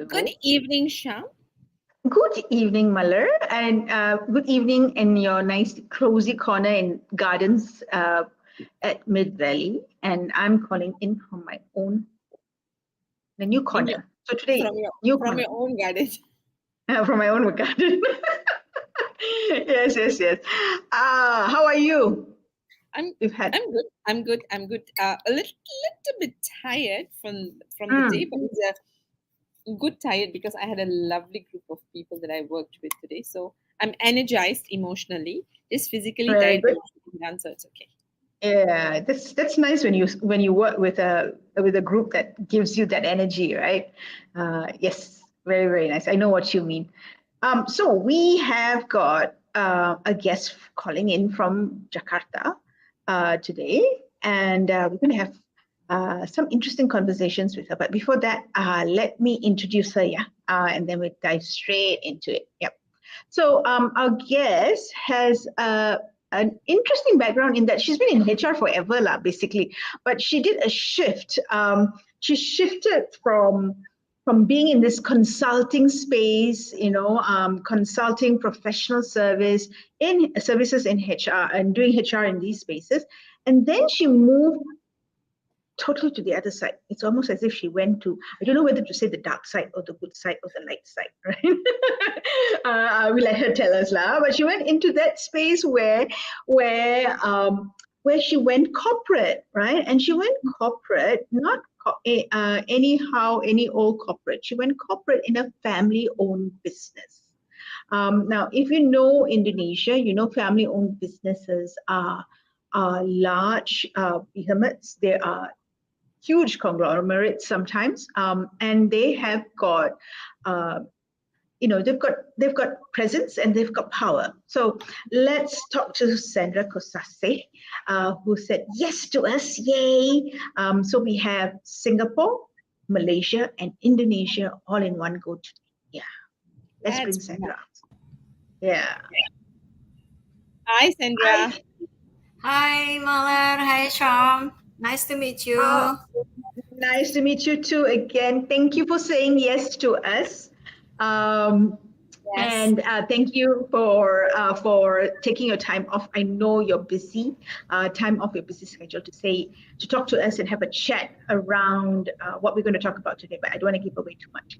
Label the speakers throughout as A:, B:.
A: Good evening, Sham.
B: Good evening, Malar, and good evening in your nice cozy corner in Gardens at Mid Valley. And I'm calling in from my own, the new corner. So today,
A: from your own garden.
B: From my own garden. Yes. How are you?
A: I'm good. A little bit tired from the day, but it's a good tired because I had a lovely group of people that I worked with today. So I'm energized emotionally. Just physically tired, but done, so it's okay.
B: Yeah, that's nice when you work with a group that gives you that energy, right? Yes, very nice. I know what you mean. So we have got a guest calling in from Jakarta today, and we're going to have some interesting conversations with her. But before that, let me introduce her, and then we'll dive straight into it. Yep. So our guest has an interesting background in that she's been in HR forever, basically. But she did a shift. She shifted from being in this consulting space, consulting professional services in HR and doing HR in these spaces. And then she moved totally to the other side. It's almost as if she went to, I don't know whether to say the dark side or the good side or the light side, right? We'll let her tell us lah. But she went into that space where she went corporate, right? And she went corporate, not anyhow, any old corporate. She went corporate in a family-owned business. Now, if you know Indonesia, you know family-owned businesses are large behemoths. They are huge conglomerates sometimes, and they have got, they've got presence and they've got power. So let's talk to Sandra Kosasih, who said yes to us, yay! So we have Singapore, Malaysia, and Indonesia all in one go today. Yeah, let's bring Sandra out. Yeah.
A: Hi, Sandra.
C: Hi, Malar. Hi, Sham. Nice to meet you.
B: Nice to meet you too again. Thank you for saying yes to us. Yes. And thank you for taking your time off. I know you're busy, time off your busy schedule to talk to us and have a chat around what we're going to talk about today, but I don't want to give away too much.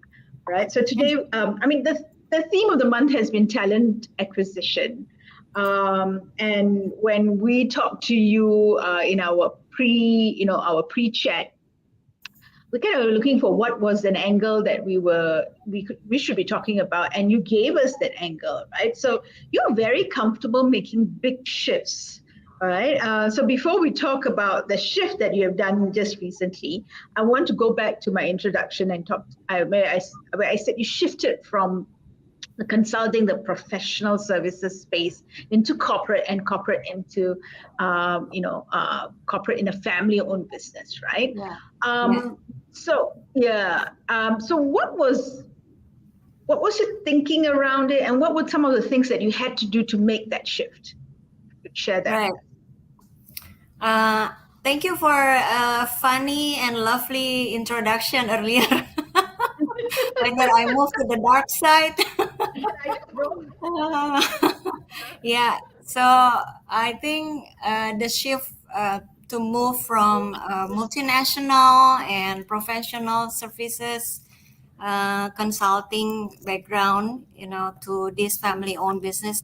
B: Right. So today, the theme of the month has been talent acquisition. And when we talked to you in our pre-chat, we kind of were looking for what was an angle that we should be talking about, and you gave us that angle, right? So you're very comfortable making big shifts, all right? So before we talk about the shift that you have done just recently, I want to go back to my introduction and talk where I said you shifted from the consulting, the professional services space into corporate, and corporate into, corporate in a family-owned business, right?
C: Yeah.
B: So what was your thinking around it, and what were some of the things that you had to do to make that shift? Share that.
C: Right. Thank you for a funny and lovely introduction earlier. Whether I moved to the dark side. Yeah, so I think the shift to move from multinational and professional services consulting background, to this family-owned business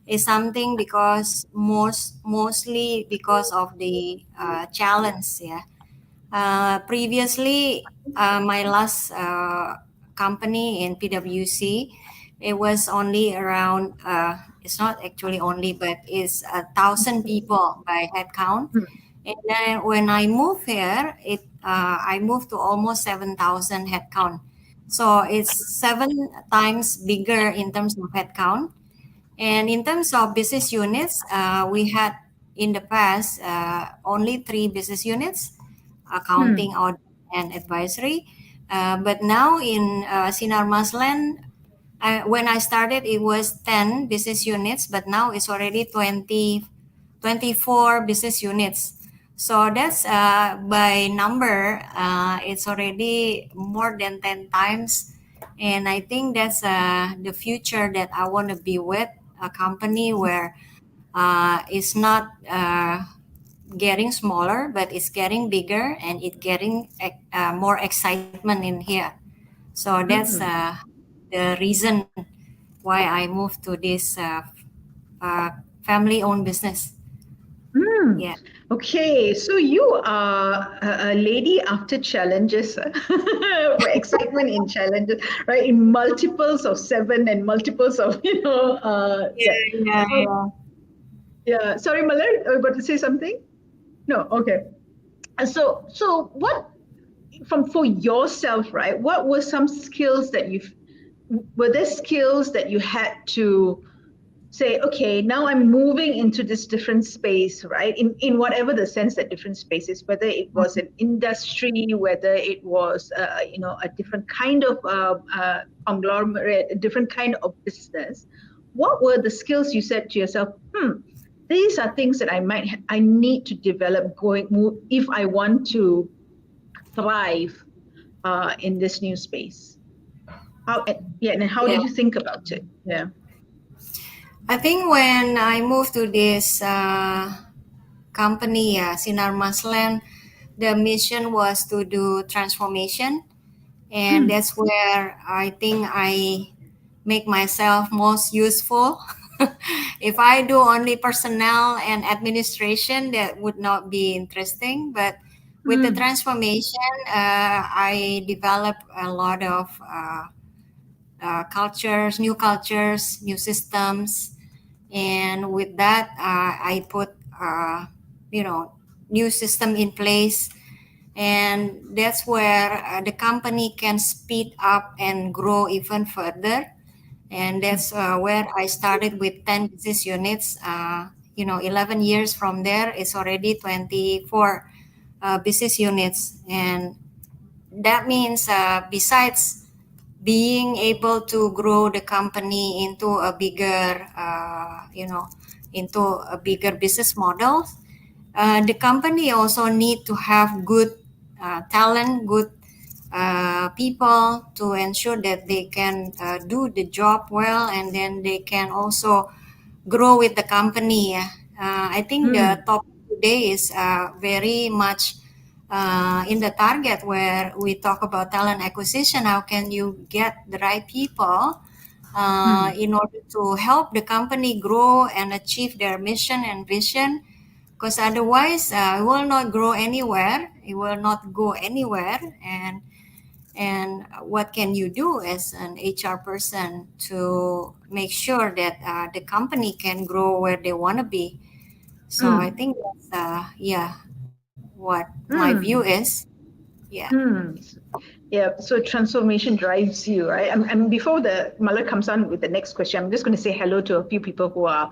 C: is something because mostly because of the challenge. Yeah. Previously, my last company in PwC, it was only around. It's not actually only, but it's 1,000 people by head count. And then when I moved here, I moved to almost 7,000 head count. So it's 7 times bigger in terms of head count. And in terms of business units, we had in the past only 3 business units: accounting, audit, and advisory. But now in Sinar Maslen, when I started, it was 10 business units, but now it's already 24 business units. So that's by number, it's already more than 10 times. And I think that's the future that I want to be with, a company where it's not getting smaller, but it's getting bigger and it's getting more excitement in here. So that's the reason why I moved to this family-owned business. Yeah.
B: Okay, so you are a lady after challenges, excitement in challenges, right? In multiples of 7 and multiples of,
C: Yeah.
B: yeah. Sorry, Malay, are you about to say something? No, okay. So what for yourself, right? What were some skills that were there skills that you had to say, okay, now I'm moving into this different space, right? In whatever the sense that different spaces, whether it was an industry, whether it was, a different kind of conglomerate, a different kind of business. What were the skills you said to yourself? These are things that I need to develop if I want to thrive in this new space. And how did you think about it? Yeah.
C: I think when I moved to this company, Sinar Maslen, the mission was to do transformation. And that's where I think I make myself most useful. If I do only personnel and administration, that would not be interesting. But with the transformation, I develop a lot of cultures, new systems, and with that, I put new system in place, and that's where the company can speed up and grow even further. And that's where I started with 10 business units. 11 years from there, it's already 24 business units, and that means besides being able to grow the company into a bigger, business model, the company also need to have good talent, good people to ensure that they can do the job well, and then they can also grow with the company. I think the topic today is very much in the target where we talk about talent acquisition. How can you get the right people in order to help the company grow and achieve their mission and vision? Because otherwise, it will not grow anywhere. It will not go anywhere. And what can you do as an HR person to make sure that the company can grow where they want to be? So I think that's what my view is. Yeah.
B: Yeah, so transformation drives you, right? And before the Mala comes on with the next question, I'm just going to say hello to a few people who are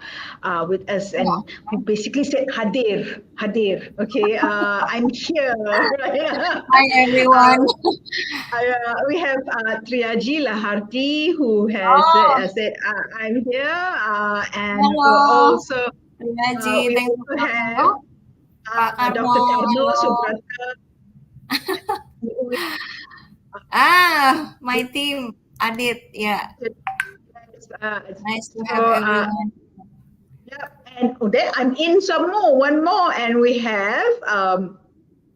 B: with us, and we basically said Hadir. Okay, I'm here. Right?
C: Hi everyone.
B: We have Triaji Laharti who has said I'm here, and
C: Hello.
B: also
C: Triaji,
B: we
C: thanks
B: also
C: for
B: have
C: coming.
B: Dr. Karno
C: Hello.
B: Subrata.
C: My team, Adit. Yeah, nice to have
B: So,
C: everyone.
B: yeah, and then I'm in one more, and we have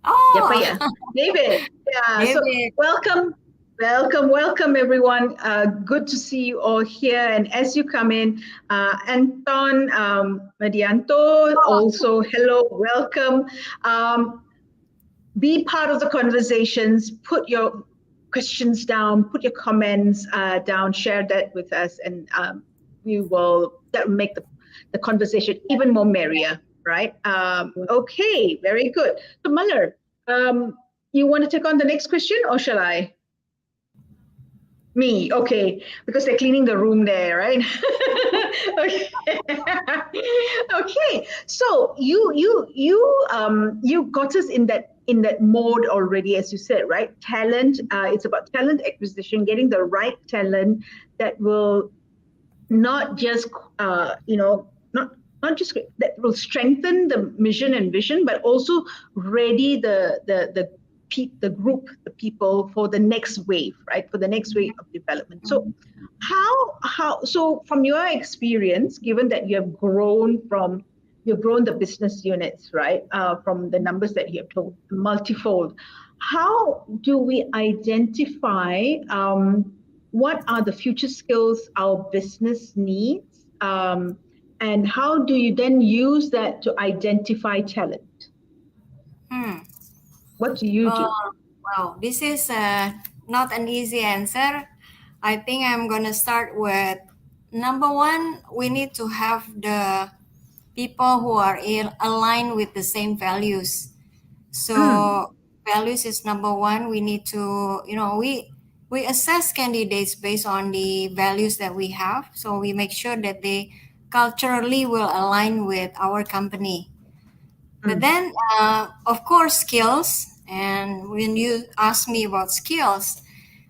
C: Oh,
B: David. Yeah, so
C: David.
B: welcome Welcome everyone. Good to see you all here. And as you come in, Anton, Medianto, also hello, welcome. Be part of the conversations. Put your questions down. Put your comments down. Share that with us, and that will make the conversation even more merrier. Right? Okay. Very good. So Muller, you want to take on the next question, or shall I? Me, okay, because they're cleaning the room there, right? Okay. Okay. So you got us in that mode already, as you said, right? Talent. It's about talent acquisition, getting the right talent that will not just not just that will strengthen the mission and vision, but also ready the group, the people for the next wave, right? For the next wave of development. So so from your experience, given that you've grown the business units, right? From the numbers that you have told, multifold, how do we identify what are the future skills our business needs? And how do you then use that to identify talent? What do you do?
C: Wow, this is not an easy answer. I think I'm going to start with number one, we need to have the people who are aligned with the same values. So values is number one. We need to, we assess candidates based on the values that we have. So we make sure that they culturally will align with our company. But then, of course, skills. And when you ask me about skills,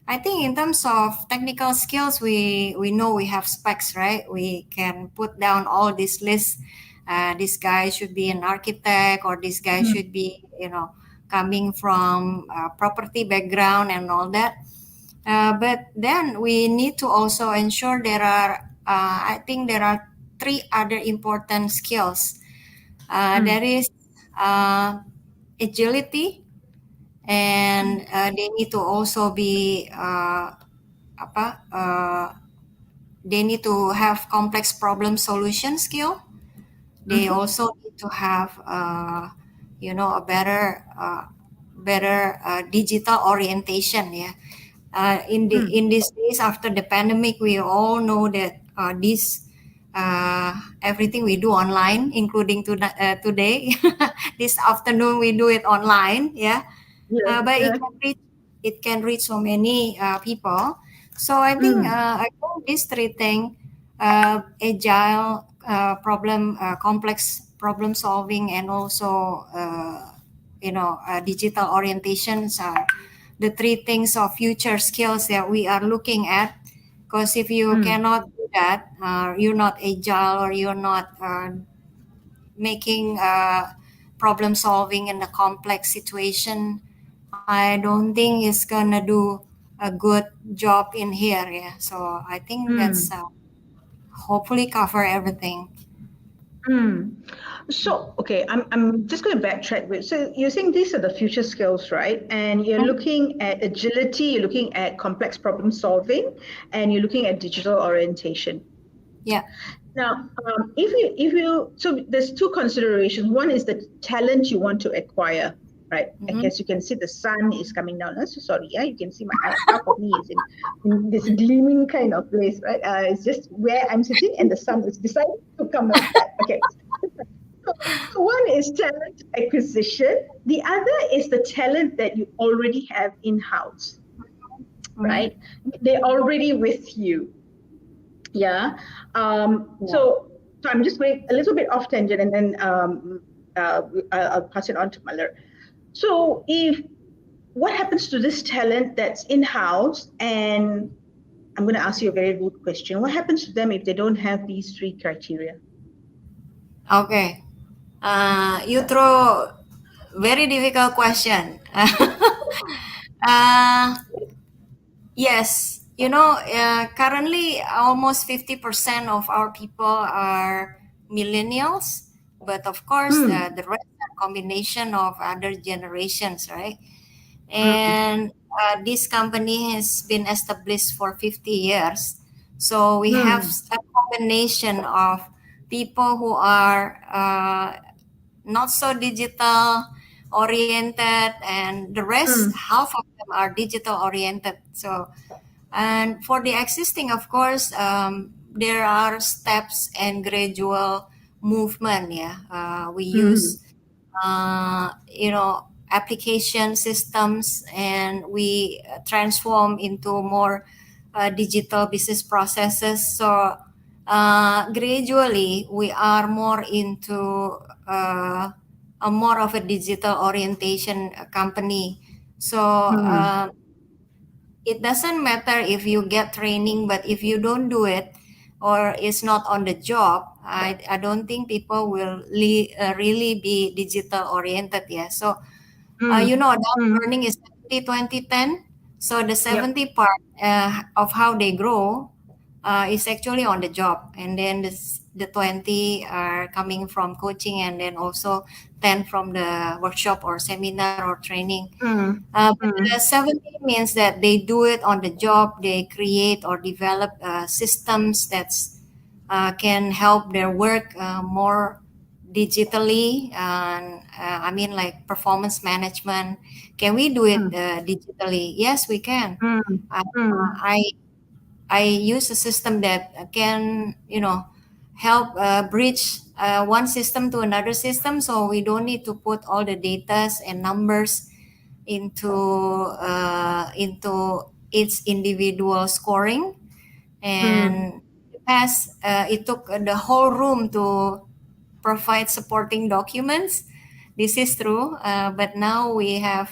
C: I think in terms of technical skills, we know we have specs, right? We can put down all these lists. This guy should be an architect, or this guy should be, coming from a property background and all that. But then we need to also ensure I think there are three other important skills. There is agility, and they need to also be they need to have complex problem solution skill. They also need to have a better digital orientation. Yeah. In these days after the pandemic, we all know that everything we do online, including today. This afternoon we do it online. Yeah. But it can reach so many people. So I think these three things: agile, complex problem solving, and also digital orientations are the three things of future skills that we are looking at. Because if you cannot do that, you're not agile, or you're not making problem solving in a complex situation, I don't think it's gonna do a good job in here. Yeah. So I think that's hopefully cover everything.
B: So, okay, I'm just going to backtrack with. So you're saying these are the future skills, right? And you're looking at agility, you're looking at complex problem solving, and you're looking at digital orientation.
C: Yeah.
B: Now, so there's two considerations. One is the talent you want to acquire, right? I guess you can see the sun is coming down. I'm so sorry. Yeah, you can see my eye. Half of me is in this gleaming kind of place, right? It's just where I'm sitting, and the sun is deciding to come like that. Okay. So one is talent acquisition. The other is the talent that you already have in-house, right? They're already with you. Yeah. So I'm just going a little bit off tangent, and then I'll pass it on to Muller. So what happens to this talent that's in-house, and I'm going to ask you a very rude question. What happens to them if they don't have these three criteria?
C: Okay. You throw very difficult question. Yes. Currently almost 50% of our people are millennials, but of course the rest are combination of other generations, right? and this company has been established for 50 years. So we have a combination of people who are not so digital oriented, and the rest, half of them are digital oriented. So, and for the existing, of course, there are steps and gradual movement. Yeah, we use application systems, and we transform into more digital business processes. So gradually we are more into a more of a digital orientation company. So it doesn't matter if you get training, but if you don't do it or it's not on the job, I don't think people will really be digital oriented. Yeah. So, adult learning is 70-20-10. So the 70 part of how they grow is actually on the job. And then the 20 are coming from coaching, and then also 10 from the workshop or seminar or training. But the 70 means that they do it on the job. They create or develop systems that can help their work more digitally. And I mean, like performance management. Can we do it digitally? Yes, we can. I I use a system that can, help bridge one system to another system. So we don't need to put all the data and numbers into its individual scoring. And it took the whole room to provide supporting documents. This is true, but now we have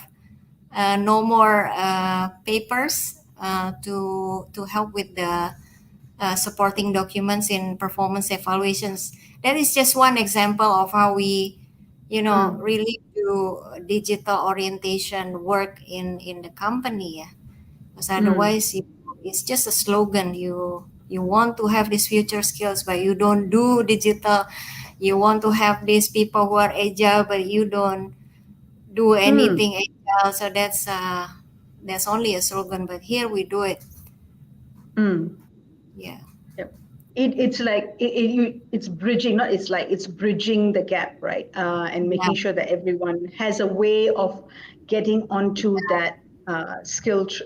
C: no more papers to help with the supporting documents in performance evaluations. That is just one example of how we, really do digital orientation work in the company. Yeah. Because otherwise, it's just a slogan. You want to have these future skills, but you don't do digital. You want to have these people who are agile, but you don't do anything agile. So that's only a slogan. But here we do it. Yeah.
B: It's like it's bridging, not it's like it's bridging the gap, right? And making sure that everyone has a way of getting onto that skills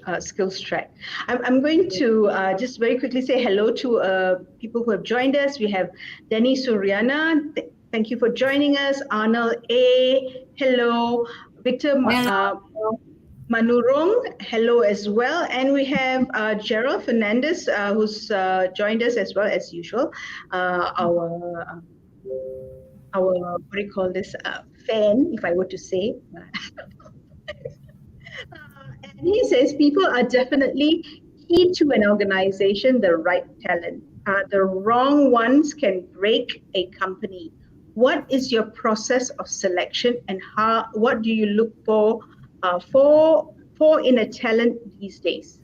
B: track. I'm going to just very quickly say hello to people who have joined us. We have Denny Suryana. Thank you for joining us. Arnold A. Hello. Victor Manurong, hello as well. And we have Gerald Fernandez, who's joined us as well as usual. Our what do you call this, fan, if I were to say. And he says people are definitely key to an organization, the right talent. The wrong ones can break a company. What is your process of selection, and what do you look for in a talent these days?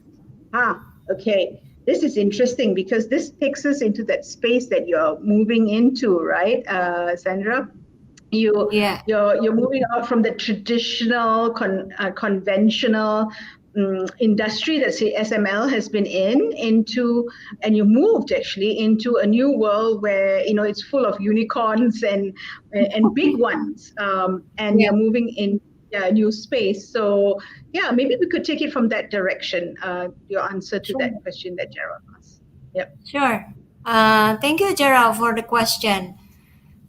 B: Okay. This is interesting because this takes us into that space that you're moving into, right, Sandra? You're moving out from the traditional, conventional industry that SML has been and you moved actually into a new world where it's full of unicorns and big ones, and you're moving in a new space. So maybe we could take it from that direction. Your answer to that question that Gerald asked. Yep.
C: Sure. Thank you, Gerald, for the question.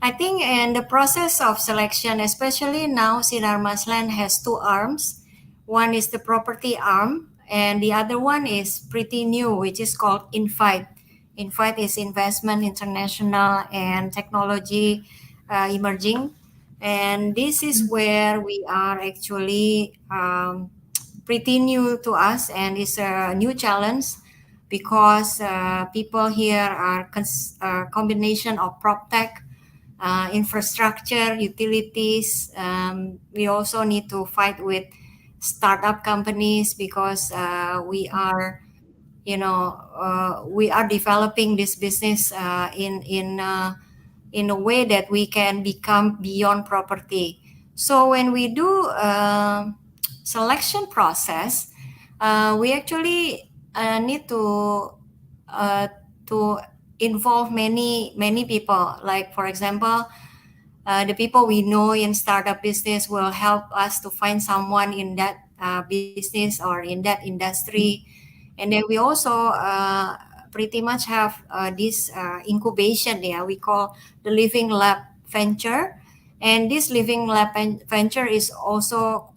C: I think in the process of selection, especially now, Sinar Masland has two arms. One is the property arm, and the other one is pretty new, which is called Invite. Invite is investment, international, and technology emerging. And this is where we are actually pretty new to us, and it's a new challenge because people here are a combination of prop tech, infrastructure, utilities. We also need to fight with startup companies because we are developing this business in a way that we can become beyond property. So when we do selection process, we actually need uh, to involve many people. Like for example, the people we know in startup business will help us to find someone in that business or in that industry, and then we also pretty much have this incubation, yeah, we call the living lab venture. And this living lab venture is also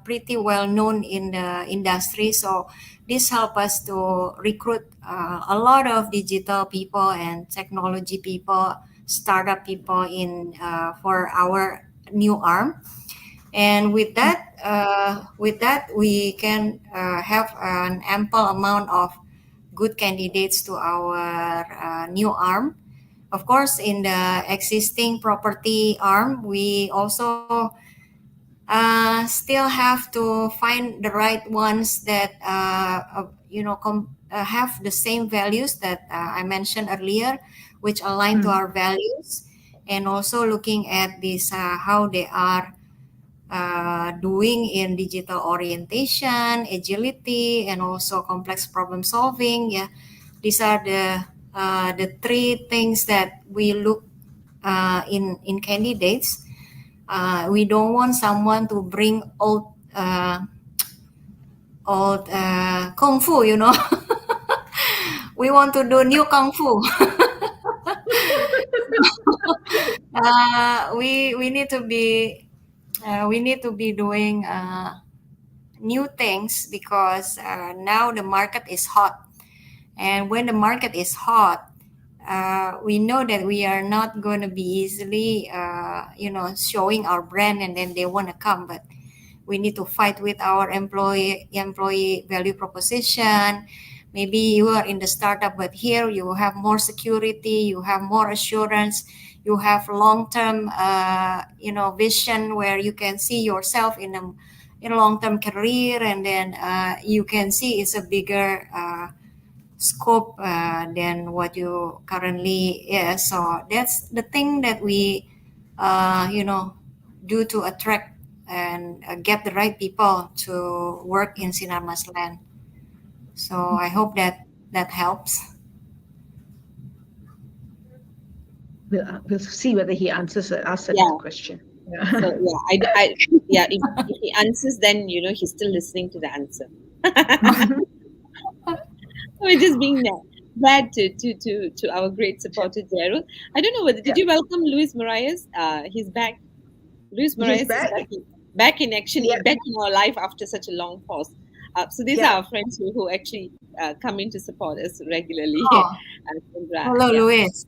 C: pretty well known in the industry. So this help us to recruit a lot of digital people and technology people, startup people in for our new arm. And with that, we can have an ample amount of good candidates to our new arm. Of course, in the existing property arm, we also still have to find the right ones that have the same values that I mentioned earlier, which align to our values, and also looking at this how they are doing in digital orientation, agility, and also complex problem solving. Yeah, these are the three things that we look in candidates. We don't want someone to bring old kung fu, you know. We want to do new kung fu. We need to be doing new things because now the market is hot, and when the market is hot, we know that we are not going to be easily showing our brand and then they want to come, but we need to fight with our employee value proposition. Maybe you are in the startup, but here you have more security, you have more assurance, you have long-term vision where you can see yourself in a long-term career, and then you can see it's a bigger scope than what you currently is. So that's the thing that we do to attract and get the right people to work in Sinarmas land. So I hope that helps.
B: We'll see whether he answers us
A: Yeah.
B: that question.
A: So if he answers, then he's still listening to the answer. We're just being glad to our great supporter Gerald. I don't know whether did you welcome Luis Marias? He's back. Luis
B: He's
A: Marias is
B: back.
A: back in action,
B: Yep.
A: back in our life after such a long pause. So these
B: Yeah.
A: are our friends who actually come in to support us regularly.
C: Oh,
A: Sandra,
C: hello,
A: yeah.
C: Luis.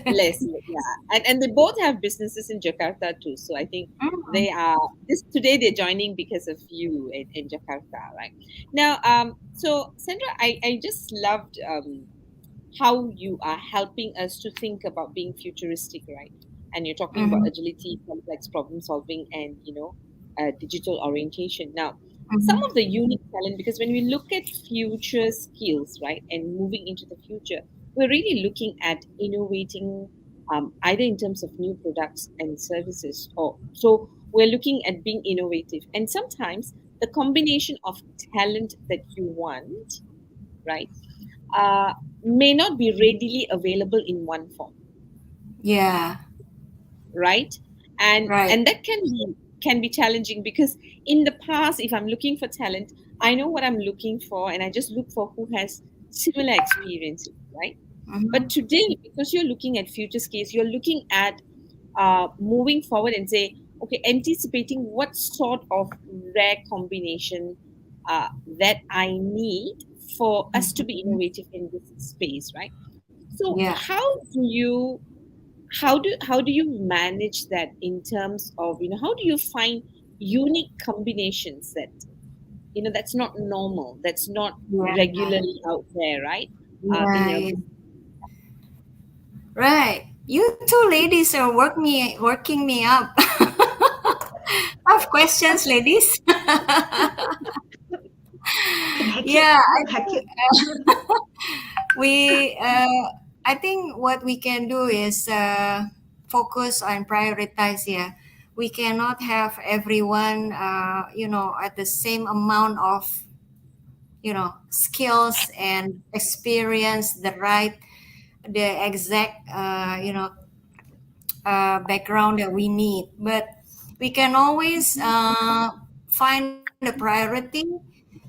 A: Leslie, yeah, and they both have businesses in Jakarta too. So I think
C: Mm.
A: they are today they're joining because of you in Jakarta, right? Now, so Sandra, I just loved how you are helping us to think about being futuristic, right? And you're talking about
C: Mhm.
A: agility, complex problem solving, and digital orientation. Now, some
C: Mhm.
A: of the unique talent, because when we look at future skills, right, and moving into the future, we're really looking at innovating, either in terms of new products and services, or so we're looking at being innovative. And sometimes the combination of talent that you want, right, uh, may not be readily available in one form,
C: Yeah,
A: right? And
C: right.
A: that can be challenging because in the past, if I'm looking for talent, I know what I'm looking for, and I just look for who has similar experiences, right? But
C: Mhm.
A: today, because you're looking at future skills, you're looking at moving forward and say, okay, anticipating what sort of rare combination that I need for us to be
C: Mhm.
A: innovative in this space, right? So
C: Yeah.
A: how do you manage that in terms of how do you find unique combinations that that's not normal, that's not
C: Yeah.
A: regularly out there, right? In your
C: Right.
A: business.
C: Right. You two ladies are working me up. Tough questions, ladies.
B: Can hack it.
C: Yeah,
B: Can hack it.
C: we I think what we can do is focus and prioritize, yeah, we cannot have everyone, at the same amount of, skills and experience, the exact, background that we need. But we can always find the priority.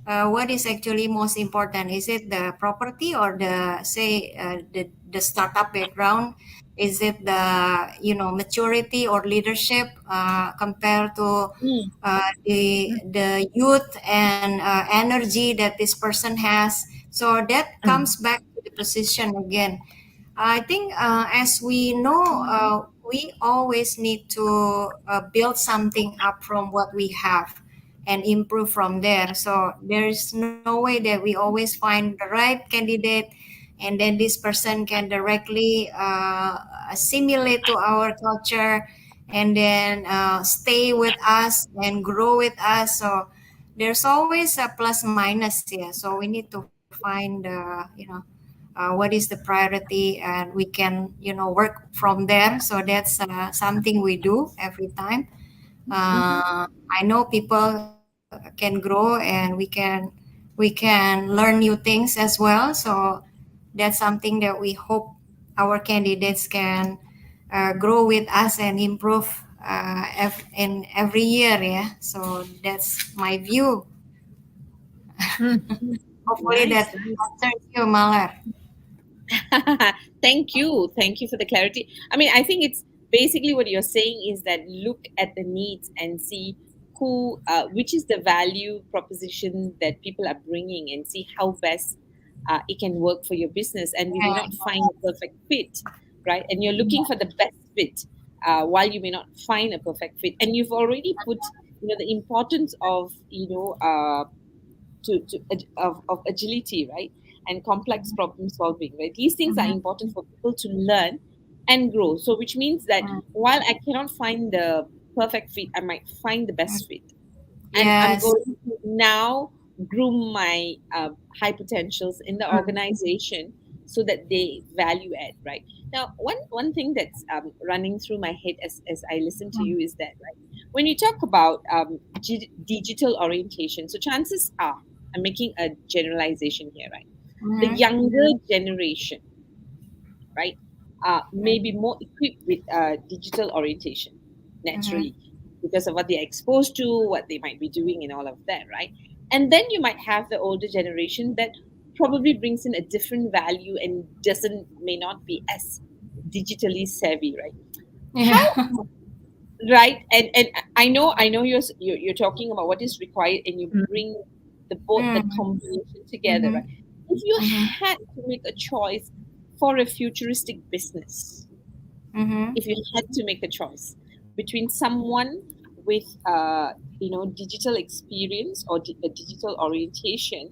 C: What is actually most important? Is it the property or the startup background? Is it the maturity or leadership compared to
A: Mm,
C: the youth and energy that this person has? So that
B: Mm.
C: comes back to the position again. I think, as we know, we always need to build something up from what we have and improve from there. So there's no way that we always find the right candidate and then this person can directly assimilate to our culture and then stay with us and grow with us. So there's always a plus minus here. So we need to find, what is the priority, and we can work from there. So that's something we do every time.
A: mhm.
C: I know people can grow, and we can learn new things as well. So that's something that we hope our candidates can grow with us and improve in every year. Yeah. So that's my view.
B: Mm.
C: Hopefully
A: Nice,
C: that
A: nice.
C: answers you, Malar.
A: Thank you for the clarity. I mean, I think it's basically what you're saying is that look at the needs and see which is the value proposition that people are bringing, and see how best it can work for your business. And we may
C: Yeah.
A: not find a perfect fit, right? And you're looking for the best fit, while you may not find a perfect fit. And you've already put, the importance of, of agility, right? And complex problem solving, right? These things are
C: Mhm.
A: important for people to learn and grow. So, which means that
C: Mm.
A: while I cannot find the perfect fit, I might find the best fit, and I'm
C: Yes.
A: going to now groom my high potentials in the
B: Mm.
A: organization so that they value add, right? Now, one thing that's running through my head as I listen to
C: Mm.
A: you is that, right, when you talk about digital orientation, so chances are, I'm making a generalization here, right? The
C: Mhm.
A: younger generation, right, may be more equipped with digital orientation
C: Mhm.
A: naturally because of what they're exposed to, what they might be doing, and all of that, right? And then you might have the older generation that probably brings in a different value and doesn't may not be as digitally savvy, right?
C: Yeah.
A: How, right? And I know you're talking about what is required, and you
B: Mm.
A: bring the
C: Mm.
A: combination together, right?
C: Mhm.
A: If you
C: Mhm.
A: had to make a choice for a futuristic business,
C: Mhm.
A: if you had to make a choice between someone with digital experience or a digital orientation,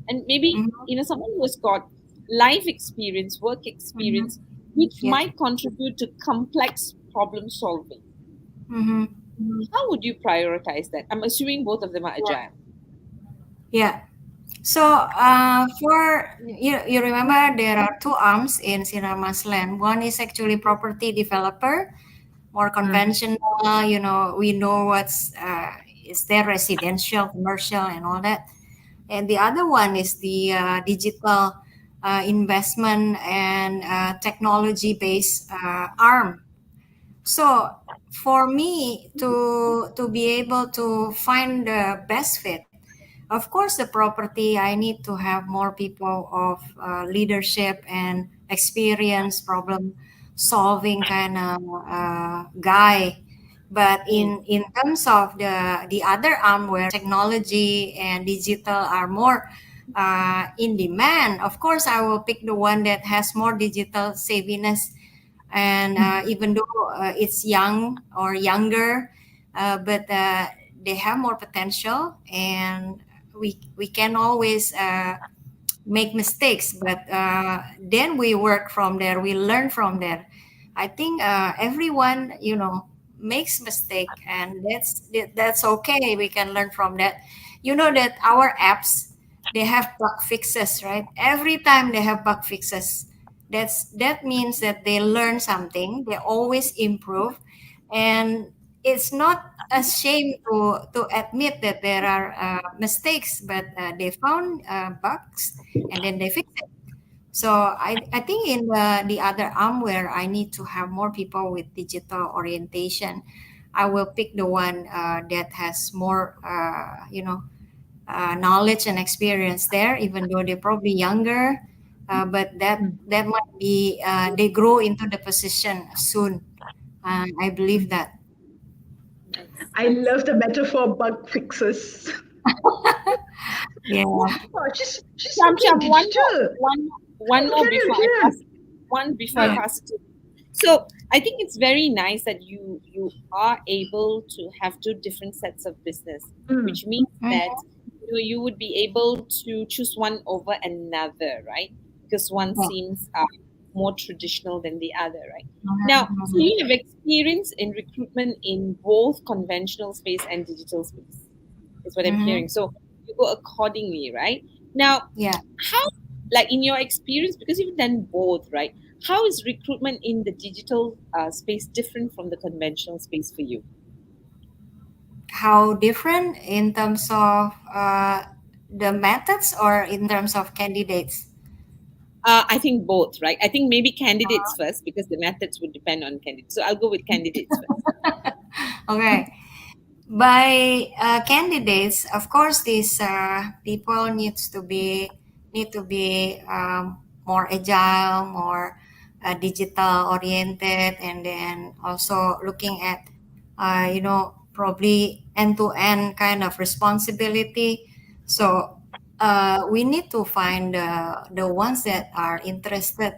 A: and maybe
C: Mhm.
A: someone who's got life experience, work
C: Mhm.
A: experience, which
C: Yeah.
A: might contribute to complex problem solving,
C: Mhm. Mhm.
A: how would you prioritize that? I'm assuming both of them are
C: Yeah.
A: agile.
C: Yeah. So, for you remember there are two arms in Sinarmas Land. One is actually property developer, more
B: Mm.
C: conventional. We know what's is there residential, commercial, and all that. And the other one is the digital investment and technology based arm. So for me to be able to find the best fit, of course, the property, I need to have more people of leadership and experience, problem solving kind of guy. But
A: Mm,
C: in terms of the other arm where technology and digital are more in demand, of course, I will pick the one that has more digital savviness. And even though it's young or younger, but they have more potential, and we can always make mistakes, but then we work from there, we learn from there. I think everyone makes mistake, and that's okay, we can learn from that. You know that our apps, they have bug fixes, right? Every time they have bug fixes, that means that they learn something, they always improve. And it's not a shame to admit that there are mistakes, but they found bugs and then they fix it. So I think in the other arm where I need to have more people with digital orientation, I will pick the one that has more, knowledge and experience there, even though they're probably younger. But that might be they grow into the position soon. I believe that.
A: Nice,
B: I
A: nice.
B: love the metaphor bug fixes.
C: Yeah.
B: Oh, she's
A: Sham,
B: totally
A: Sham,
B: digital.
A: one more
B: Carry on,
A: before I
B: carry
A: pass.
B: on.
A: One before I
C: Yeah.
A: pass it to. So I think it's very nice that you are able to have two different sets of business,
B: Mm,
A: which means that
C: Mhm.
A: you would be able to choose one over another, right? Because one
C: Yeah.
A: seems more traditional than the other, right? Now,
C: Mhm,
A: so
C: mhm.
A: you have experience in recruitment in both conventional space and digital space, is what I'm
C: Mhm.
A: hearing. So you go accordingly, right? Now,
C: Yeah.
A: how, like in your experience, because you've done both, right? How is recruitment in the digital space different from the conventional space for you?
C: How different in terms of the methods or in terms of candidates?
A: I think both, right? I think maybe candidates first because the methods would depend on candidates. So I'll go with candidates first.
C: Okay. By candidates, of course, these people need to be more agile, more digital oriented, and then also looking at probably end to end kind of responsibility. So we need to find the ones that are interested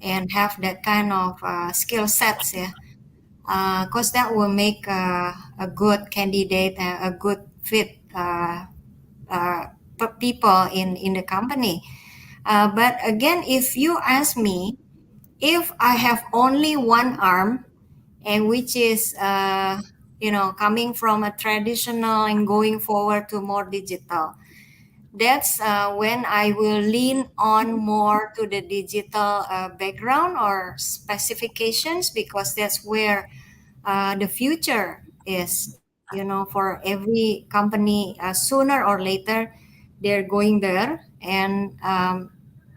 C: and have that kind of skill sets, yeah, because that will make a good candidate, a good fit uh, people in the company. But again, if you ask me, if I have only one arm, and which is coming from a traditional and going forward to more digital, that's when I will lean on more to the digital background or specifications, because that's where the future is. For every company, sooner or later, they're going there, and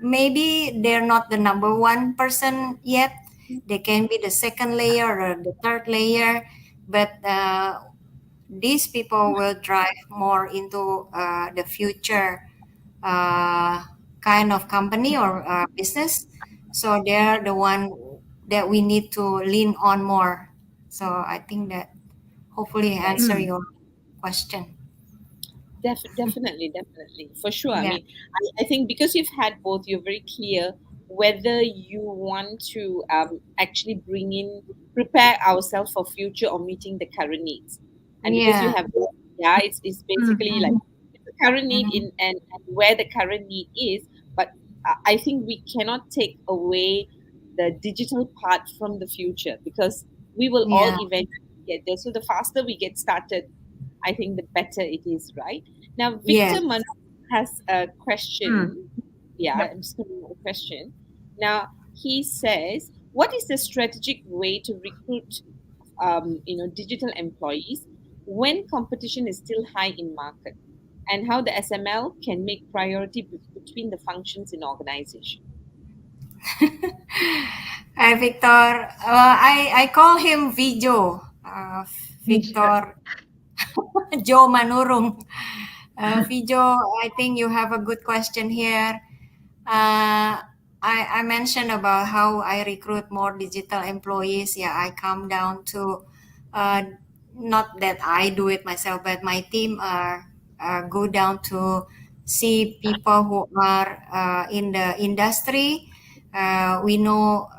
C: maybe they're not the number one person yet. They can be the second layer or the third layer, but these people will drive more into the future uh, kind of company or business. So they're the one that we need to lean on more. So I think that hopefully
A: Right.
C: answer
B: mm,
C: your question.
A: Definitely, definitely, for sure. I
C: Yeah.
A: mean, I think because you've had both, you're very clear whether you want to actually prepare ourselves for future or meeting the current needs. And because you
C: Yeah.
A: have both, yeah, it's basically like
C: Mhm,
A: the current need
C: mhm.
A: and where the current need is. But I think we cannot take away the digital part from the future because we will all
C: Yeah.
A: eventually get there. So the faster we get started, I think the better it is, right? Now,
C: Yes.
A: Victor Manu has a
B: mm.
A: question. Yeah,
B: Yep.
A: I'm just going to a question. Now, he says, what is the strategic way to recruit, digital employees when competition is still high in market, and how the SML can make priority between the functions in organization?
C: Hi, Victor. I call him Vijo.
B: Yeah.
C: Victor Joe Manurung. Vijo, I think you have a good question here. I mentioned about how I recruit more digital employees. Yeah, I come down to uh, not that I do it myself, but my team go down to see people who are in the industry. We know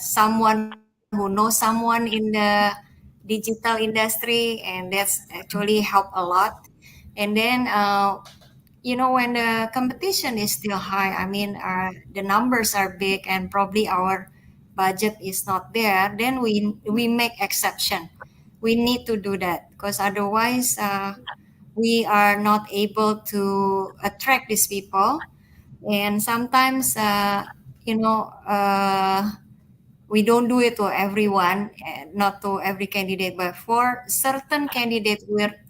C: someone who knows someone in the digital industry, and that's actually help a lot. And then when the competition is still high, I mean, the numbers are big and probably our budget is not there, then we make exception. We need to do that because otherwise we are not able to attract these people. And sometimes you know uh, we don't do it to everyone, not to every candidate, but for certain candidates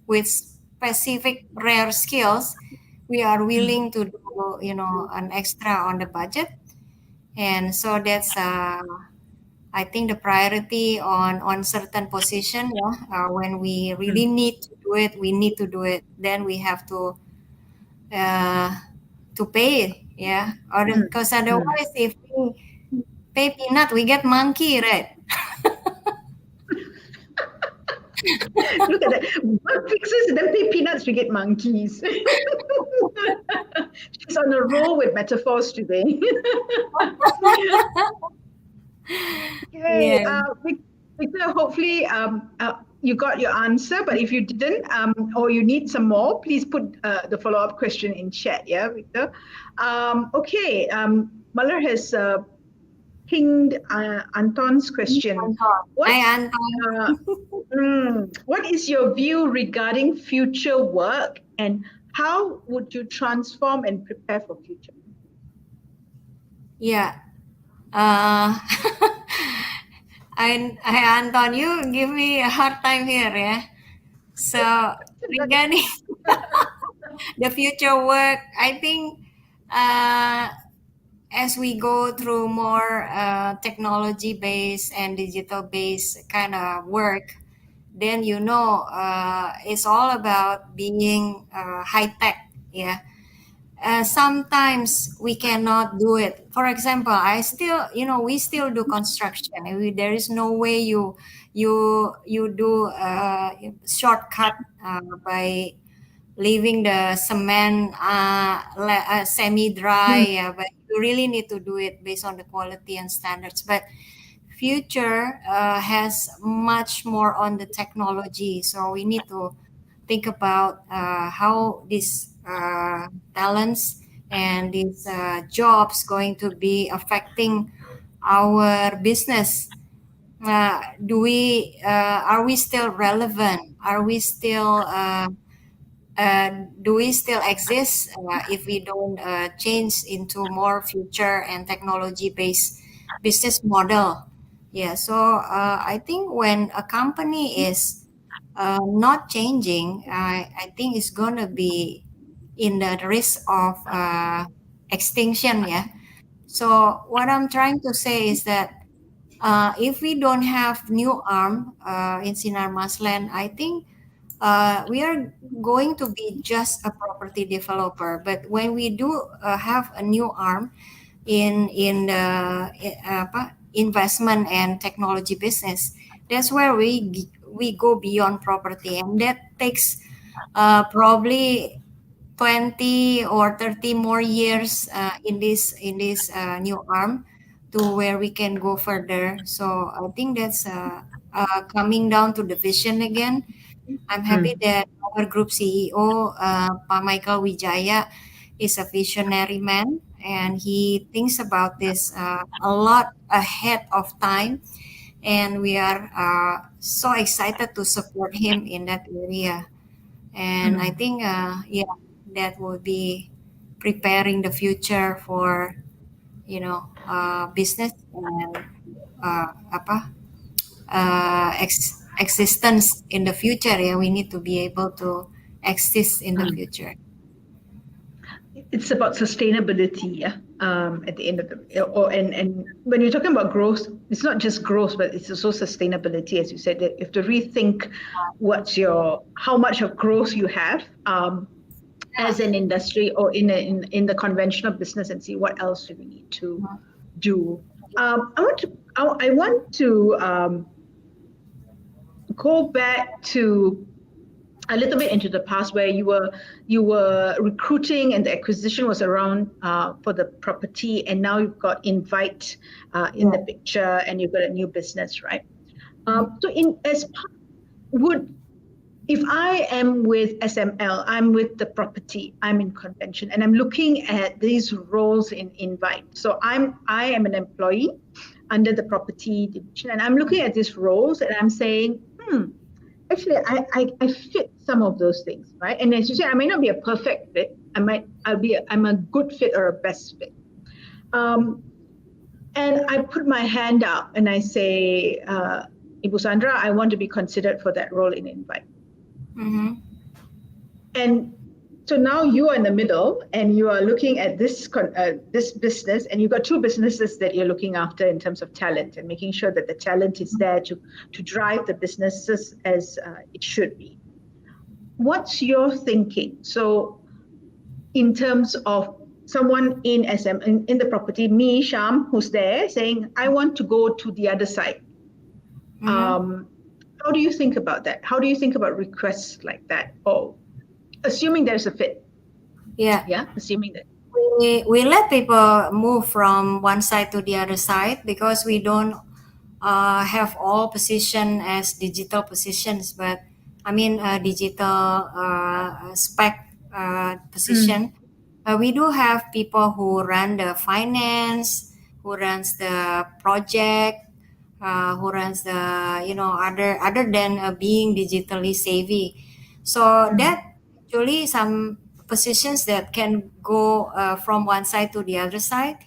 C: with specific rare skills, we are willing to do, an extra on the budget. And so that's, I think, the priority on certain position. Yeah, when we really need to do it, we need to do it. Then we have uh, to pay. Yeah, or because otherwise, if we pay peanut, we get monkey, right?
B: Look at that. One fixes, then pay peanuts, we get monkeys. She's on a roll with metaphors today. Okay,
C: Yeah.
B: Victor, hopefully you got your answer, but if you didn't or you need some more, please put the follow-up question in chat, yeah, Victor? Okay, Malar has pinged Anton's question.
C: Hi, Anton.
B: What is your view regarding future work, and how would you transform and prepare for future?
C: Yeah. Anton, you give me a hard time here, yeah. So regarding the future work, I think as we go through more technology-based and digital-based kind of work, then it's all about being high-tech, yeah. Sometimes we cannot do it. For example, we still do construction. There is no way you do shortcut by leaving the cement semi-dry. But you really need to do it based on the quality and standards. But future has much more on the technology, so we need to think about how these talents and these jobs going to be affecting our business. Are we still relevant? Do we still exist if we don't change into more future and technology based business model? Yeah, so I think when a company is not changing, I think it's going to be in the risk of extinction. Yeah. So what I'm trying to say is that if we don't have new arm in Sinar Masland, I think we are going to be just a property developer. But when we do have a new arm in the investment and technology business, that's where we go beyond property, and that takes probably 20 or 30 more years in this new arm to where we can go further. So I think that's coming down to the vision again. I'm happy that our group CEO, Pak Michael Wijaya, is a visionary man, and he thinks about this a lot ahead of time. And we are so excited to support him in that area. And I think, that will be preparing the future for, business and existence in the future. Yeah, we need to be able to exist in the future.
B: It's about sustainability, yeah. At the end of the, and when you're talking about growth, it's not just growth, but it's also sustainability. As you said, that you have to rethink how much of growth you have as an industry or in the conventional business, and see what else do we need to do. I want to go back to a little bit into the past, where you were recruiting and the acquisition was around for the property, and now you've got Invite in the picture, and you've got a new business, right? If I am with SML, I'm with the property, I'm in convention, and I'm looking at these roles in Invite. So I am an employee under the property division, and I'm looking at these roles, and I'm saying, actually, I fit some of those things, right? And as you said, I may not be a perfect fit. I'm a good fit or a best fit. and I put my hand up and I say, Ibu Sandra, I want to be considered for that role in Invite.
C: Mm-hmm.
B: And so now you are in the middle and you are looking at this business, and you've got two businesses that you're looking after in terms of talent and making sure that the talent is there to drive the businesses as it should be. What's your thinking? So in terms of someone in SM, in the property, me, Sham, who's there saying, I want to go to the other side.
C: Mm-hmm.
B: How do you think about that? How do you think about requests like that? Oh, assuming there's a fit.
C: Yeah.
B: Yeah, assuming that.
C: We let people move from one side to the other side because we don't have all position as digital positions, but I mean digital spec position. We do have people who run the finance, who runs the project, who runs the other than being digitally savvy. So that actually some positions that can go from one side to the other side,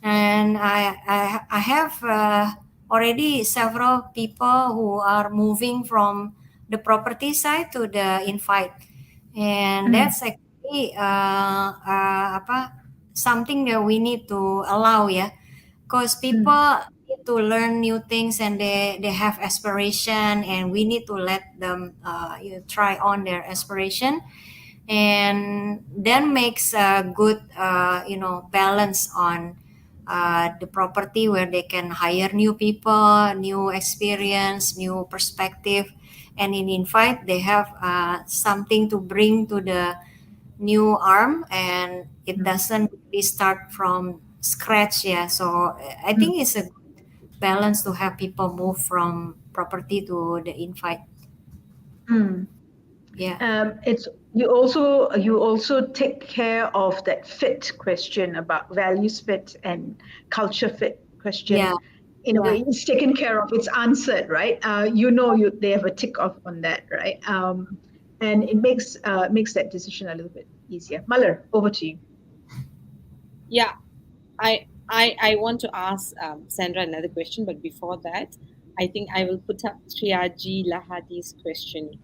C: and I have already several people who are moving from the property side to the invite, and that's actually something that we need to allow, yeah, because people need to learn new things and they have aspiration, and we need to let them try on their aspiration, and then makes a good balance on the property where they can hire new people, new experience, new perspective, and in invite they have something to bring to the new arm, and it doesn't really start from scratch. Yeah, so I think it's a good balance to have people move from property to the invite. Yeah.
B: It's you also take care of that fit question about values fit and culture fit question.
C: Yeah.
B: In a way, it's taken care of. It's answered, right? They have a tick off on that, right? And it makes that decision a little bit easier. Malar, over to you.
A: Yeah, I want to ask Sandra another question, but before that, I think I will put up Triaji Lahadi's question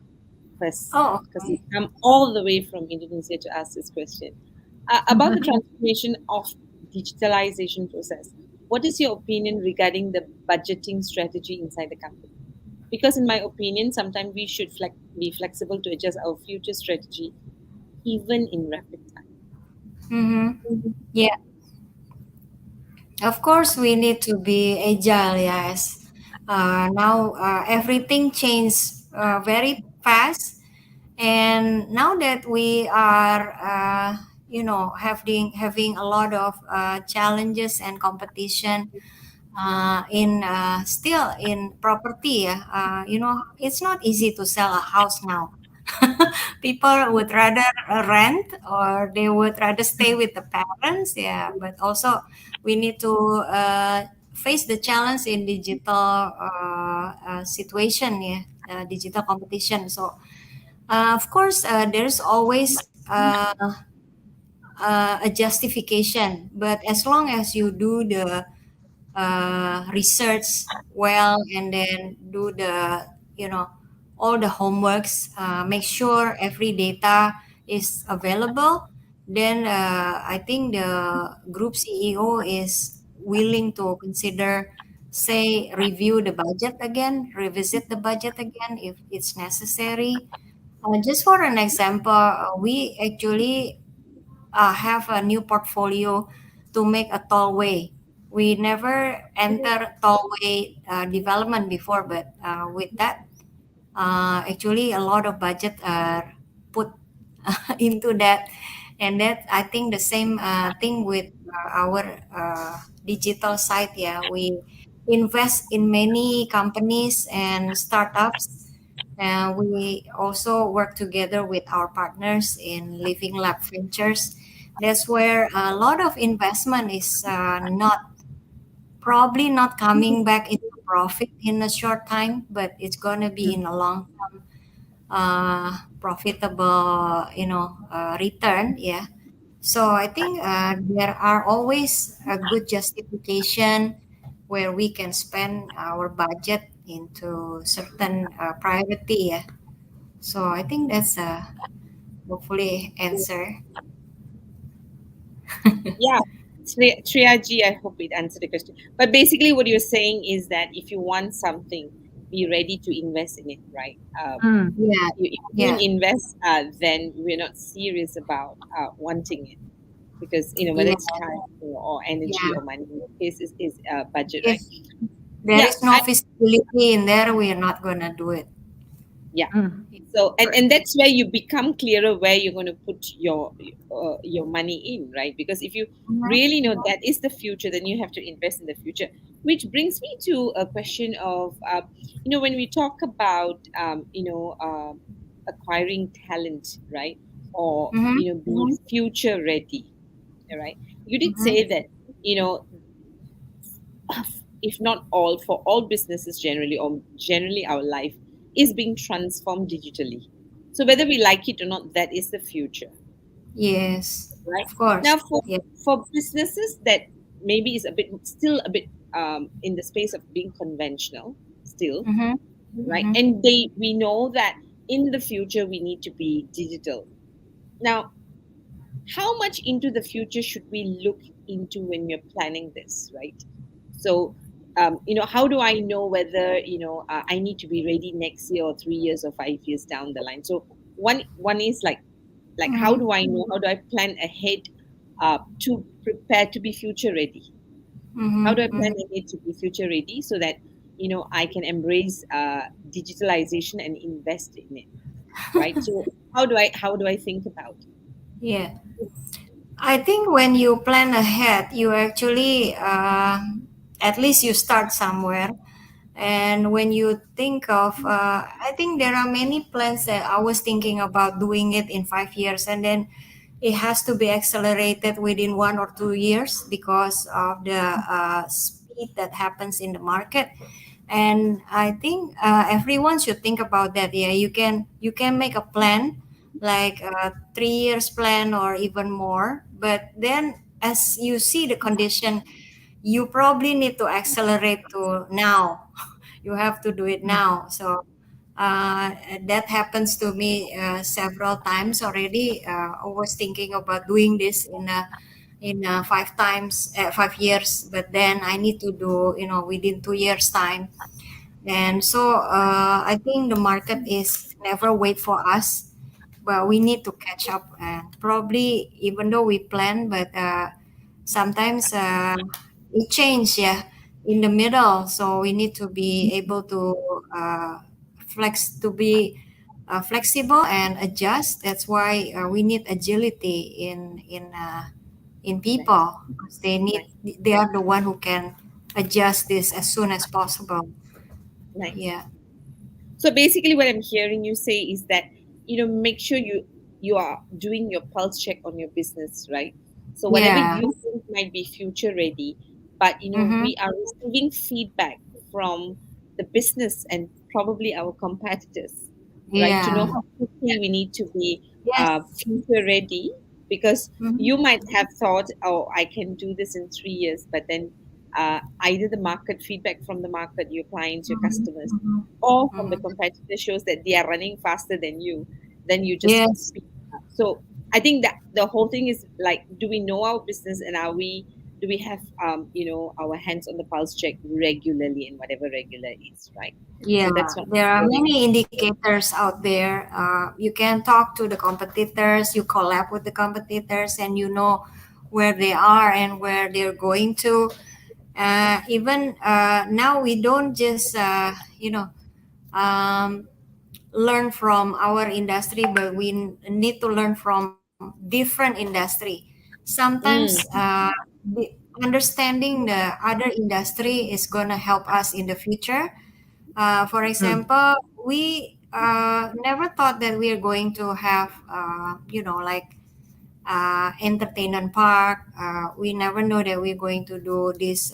A: first,
C: Oh,
A: because
C: okay.
A: he's come all the way from Indonesia to ask this question about the transformation of digitalization process. What is your opinion regarding the budgeting strategy inside the company? Because in my opinion, sometimes we should be flexible to adjust our future strategy even in rapid time.
C: Mm-hmm. Yeah, of course we need to be agile. Yes. Now everything changed very fast, and now that we are, having a lot of challenges and competition in still in property. It's not easy to sell a house now. People would rather rent, or they would rather stay with the parents. Yeah, but also we need to face the challenge in digital situation. Yeah, digital competition. So of course there's always a justification, but as long as you do the research well, and then do the all the homeworks, make sure every data is available, then I think the group CEO is willing to consider, say, review the budget again, revisit the budget again if it's necessary. Just for an example, we actually have a new portfolio to make a tollway. We never enter tollway development before, but with that, actually a lot of budget are put into that, and that I think the same thing with our digital side. Yeah, we invest in many companies and startups, and we also work together with our partners in Living Lab Ventures. That's where a lot of investment is not probably not coming back into profit in a short time, but it's going to be in a long profitable return. Yeah, So I think there are always a good justification where we can spend our budget into certain priority. Yeah. So I think that's a hopefully answer.
A: Yeah, triage, I hope it answered the question. But basically, what you're saying is that if you want something, be ready to invest in it, right?
B: Mm.
C: Yeah.
A: If you don't
C: Yeah.
A: invest, then we're not serious about wanting it, because whether
C: Yeah.
A: it's time or energy or
C: Yeah.
A: money, in this case is budget,
C: If
A: right?
C: there
A: Yeah,
C: is no feasibility in there, we are not gonna do it.
A: yeah.
B: Mm.
A: So
B: Correct.
A: and that's where you become clearer where you're going to put your money in, right? Because if you
C: Mhm.
A: really know that is the future, then you have to invest in the future. Which brings me to a question of when we talk about acquiring talent, right? Or
C: Mhm.
A: being future ready, all right? You did say
C: Mhm.
A: that you know if not all, for all businesses generally, or generally our life is being transformed digitally. So whether we like it or not, that is the future,
C: Yes,
A: right?
C: of course.
A: Now, for
C: Yeah.
A: businesses that maybe is a bit still a bit in the space of being conventional, still,
C: Mhm.
A: right?
C: Mhm.
A: And we know that in the future we need to be digital. Now, how much into the future should we look into when we're planning this, right? So how do I know whether I need to be ready next year or 3 years or 5 years down the line? So one is like how
C: Mhm.
A: do I know, how do I plan ahead to prepare to be future ready? How do I
C: Mhm.
A: plan
C: Mhm.
A: ahead to be future ready so that I can embrace digitalization and invest in it, right? So how do I think about it?
C: Yeah. I think when you plan ahead, you actually at least you start somewhere. And when you think of, I think there are many plans that I was thinking about doing it in 5 years, and then it has to be accelerated within 1 or 2 years because of the speed that happens in the market. And I think everyone should think about that. Yeah, you can make a plan like a 3 years plan or even more, but then as you see the condition, you probably need to accelerate to now. You have to do it
B: Mm.
C: now. So uh, that happens to me several times already. I was thinking about doing this in 5 years, but then I need to do within 2 years time. And so I think the market is never wait for us, but we need to catch up. And probably even though we plan, but sometimes it change, yeah, in the middle. So we need to be able to uh, be flexible and adjust. That's why we need agility in
A: Nice,
C: people because
A: nice,
C: they are the one who can adjust this as soon as possible.
A: nice.
C: Yeah.
A: So basically, what I'm hearing you say is that make sure you are doing your pulse check on your business, right? So whatever
C: Yeah.
A: you think might be future ready, but
C: Mm-hmm.
A: we are receiving feedback from the business and probably our competitors, right? To know
C: Yeah.
A: how quickly we need to be
C: Yes.
A: future ready, because
C: Mm-hmm.
A: you might have thought, oh, I can do this in 3 years, but then either the market feedback from the market, your clients, your
C: Mm-hmm.
A: customers,
C: Mm-hmm.
A: or from the
C: Mm-hmm.
A: competitor shows that they are running faster than you, then you just
C: Yes.
A: speed up. So I think that the whole thing is like, do we know our business, and do we have our hands on the pulse check regularly, and whatever regular is, right?
C: Yeah,
A: So that's what
C: there
A: I'm
C: are
A: hearing.
C: many indicators out there. You can talk to the competitors, you collab with the competitors, and you know where they are and where they're going to. Even now, we don't just, um, learn from our industry, but we need to learn from different industry. Sometimes
A: Mm,
C: understanding the other industry is going to help us in the future. For
B: Mm.
C: example, we never thought that we are going to have, like entertainment park. We never know that we're going to do this,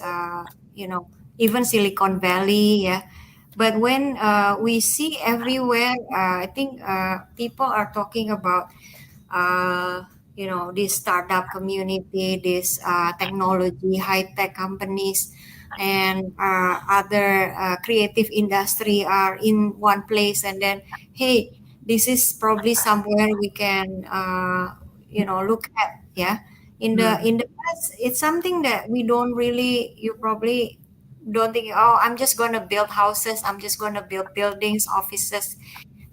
C: even Silicon Valley. Yeah. But when we see everywhere, I think people are talking about uh, this startup community, this technology, high-tech companies, and other creative industry are in one place, and then, hey, this is probably somewhere we can, look at, yeah. In the past, it's something that we don't really, you probably don't think, oh, I'm just going to build houses, I'm just going to build buildings, offices.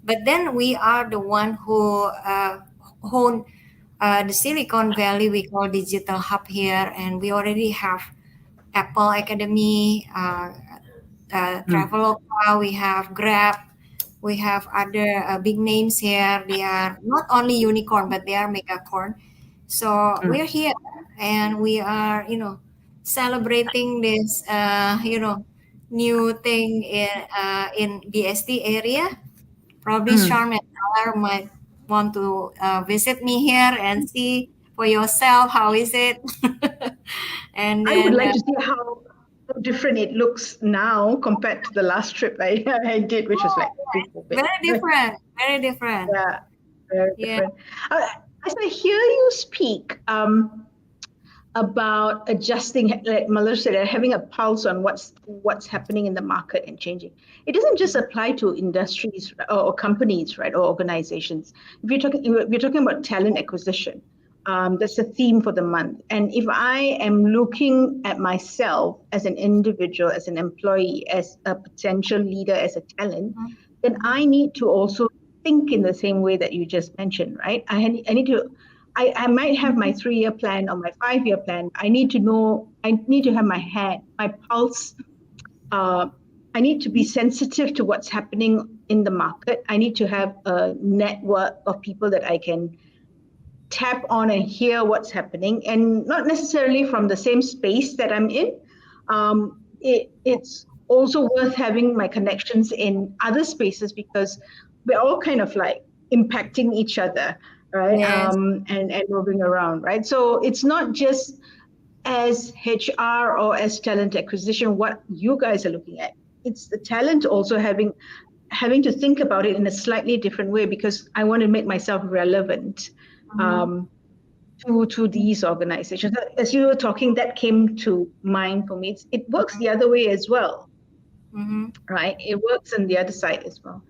C: But then we are the one who own the Silicon Valley. We call digital hub here, and we already have Apple Academy, Traveloka, we have Grab, we have other big names here. They are not only unicorn, but they are megacorn. So we're here, and we are, celebrating this, new thing in BST area. Probably Charm and Alar might want to visit me here and see for yourself how is it. And
B: I would
C: then
B: like to see how different it looks now compared to the last trip I did, which was like pre-COVID.
C: very different, very different.
B: Yeah, very
C: Yeah.
B: different. As I hear you speak about adjusting, like Malur said, having a pulse on what's happening in the market and changing. It doesn't just apply to industries or companies, right, or organizations. If we're talking about talent acquisition, that's the theme for the month. And if I am looking at myself as an individual, as an employee, as a potential leader, as a talent, then I need to also think in the same way that you just mentioned, right? I need to. I might have my 3-year plan or my 5-year plan. I need to have my pulse. I need to be sensitive to what's happening in the market. I need to have a network of people that I can tap on and hear what's happening, and not necessarily from the same space that I'm in. It's also worth having my connections in other spaces, because we're all kind of like impacting each other, right?
C: Yes.
B: And moving around, right? So it's not just as HR or as talent acquisition what you guys are looking at. It's the talent also having to think about it in a slightly different way, because I want to make myself relevant to these organizations. As you were talking, that came to mind for me. It works the other way as well, right? It works on the other side as well.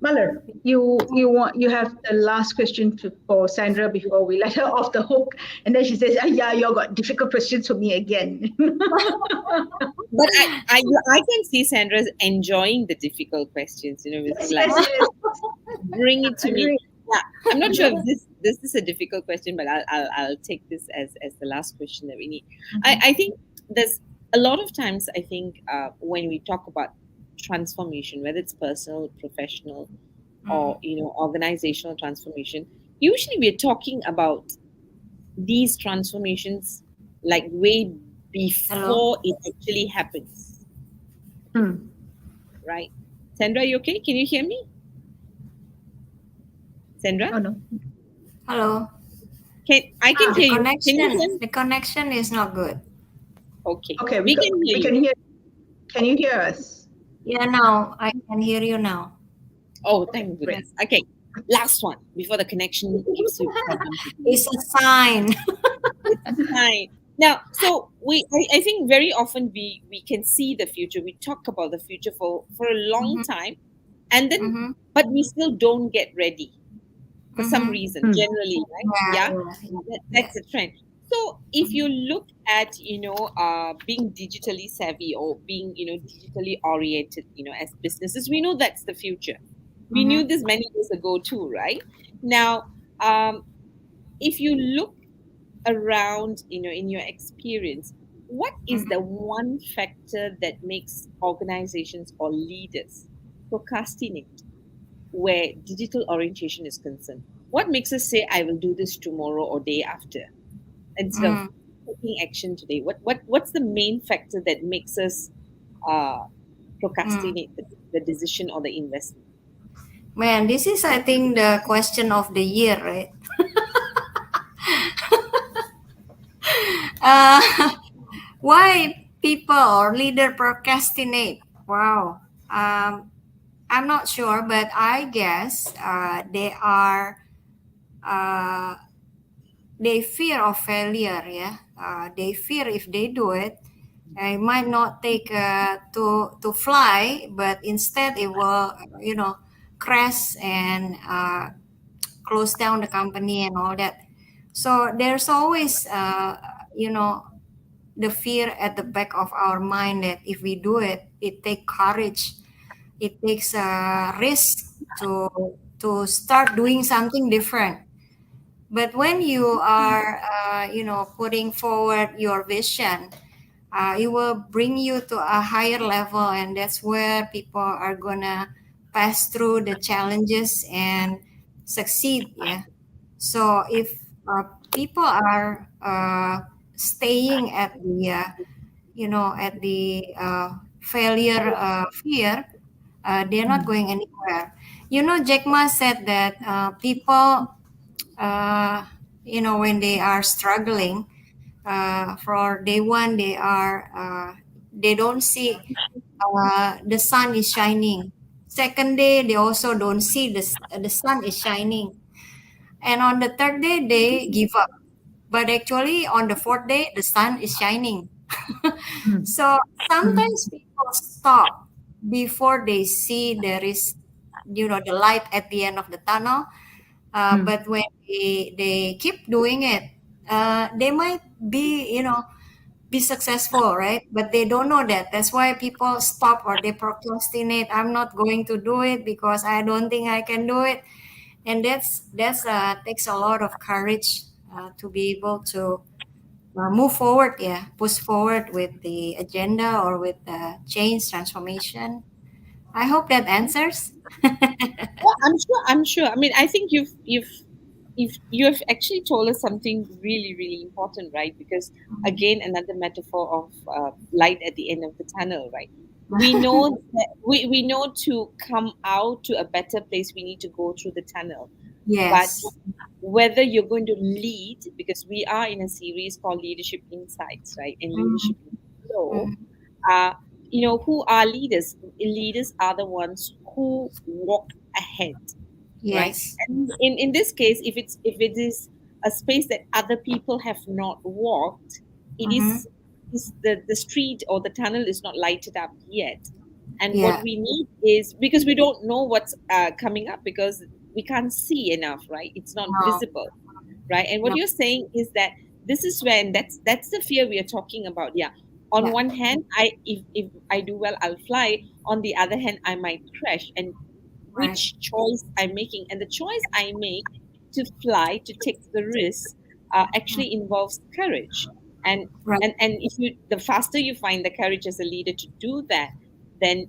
B: Malur, you have the last question for Sandra before we let her off the hook, and then she says, "Yeah, you got difficult questions for me again."
A: But I can see Sandra's enjoying the difficult questions. It's like,
B: yes.
A: bring it to me.
B: Agree.
A: Yeah, I'm not sure if this is a difficult question, but I'll take this as the last question that we need. I think there's a lot of times, I think, when we talk about transformation, whether it's personal, professional, or organizational transformation, usually we're talking about these transformations like way
C: Hello.
A: before it actually happens,
B: Hmm.
A: right? Sandra, you okay? Can you hear me? Sandra?
B: Oh no.
C: Hello.
A: I can
C: The
A: hear you. Can you hear me?
C: connection is not good.
A: Okay.
B: Okay,
A: We can hear
B: we
A: you.
B: can hear. Can you hear us?
C: Yeah, now I can hear you now.
A: Oh,
B: Okay,
A: thank
B: great.
A: goodness. Okay. Last one before the connection gives you problems.
C: It's a sign.
A: It's a sign. Now, so I think very often we can see the future. We talk about the future for a long time, and then
C: Mm-hmm.
A: but we still don't get ready for some
C: Mm-hmm.
A: reason, generally, right? Yeah,
C: Yeah.
A: that's a trend. So if you look at being digitally savvy or being digitally oriented, as businesses, we know that's the future. We knew
C: Mm-hmm.
A: this many years ago too, right? Now, if you look around, in your experience, what is the one factor that makes organizations or leaders procrastinate where digital orientation is concerned? What makes us say, I will do this tomorrow or day after, instead of
C: Mm-hmm.
A: taking action today? What's the main factor that makes us uh,
C: Mm.
A: procrastinate the decision or the investment?
C: Man, this is, I think, the question of the year, right? Uh, why people or leader procrastinate? Wow. I'm not sure, but I guess they are uh, they fear of failure. Yeah, they fear if they do it, it might not take to fly, but instead it will, crash and close down the company and all that. So there's always, the fear at the back of our mind that if we do it, it takes courage, it takes a risk to start doing something different. But when you are, putting forward your vision, it will bring you to a higher level, and that's where people are gonna pass through the challenges and succeed. Yeah. So if people are staying at the, failure fear, they're not
B: Mm.
C: going anywhere. Jack Ma said that people, uh, when they are struggling, for day one, they don't see the sun is shining. Second day, they also don't see the sun is shining. And on the third day, they give up. But actually, on the fourth day, the sun is shining.
B: Mm.
C: So
B: Mm.
C: sometimes people stop before they see there is, the light at the end of the tunnel.
B: Mm.
C: But when they keep doing it, they might be, be successful, right? But they don't know that. That's why people stop or they procrastinate. I'm not going to do it because I don't think I can do it. And that's takes a lot of courage to be able to move forward, yeah, push forward with the agenda or with the change transformation. I hope that answers.
A: Well, I'm sure. I'm sure. I mean, I think you have actually told us something really, really important, right? Because again, another metaphor of light at the end of the tunnel, right? We know that we know to come out to a better place, we need to go through the tunnel. But
C: Yes.
A: whether you're going to lead, because we are in a series called Leadership Insights, right? And
C: Mhm,
A: Leadership in Flow,
C: mhm.
A: uh, who are leaders? Leaders are the ones who walk ahead, right?
C: Yes.
A: And in this case, if it is a space that other people have not walked, it
C: Mhm.
A: is the street or the tunnel is not lighted up yet. And what
C: Yeah.
A: we need is, because we don't know what's coming up, because we can't see enough, right? It's not
C: No.
A: visible, right? And what
C: No.
A: you're saying is that this is when that's the fear we are talking about. Yeah, on
C: Yeah.
A: one hand, if I do well, I'll fly. On the other hand, I might crash. And
C: Right.
A: which choice I'm making, and the choice I make to fly, to take the risk, actually involves courage. and
C: Right.
A: and if you, the faster you find the courage as a leader to do that, then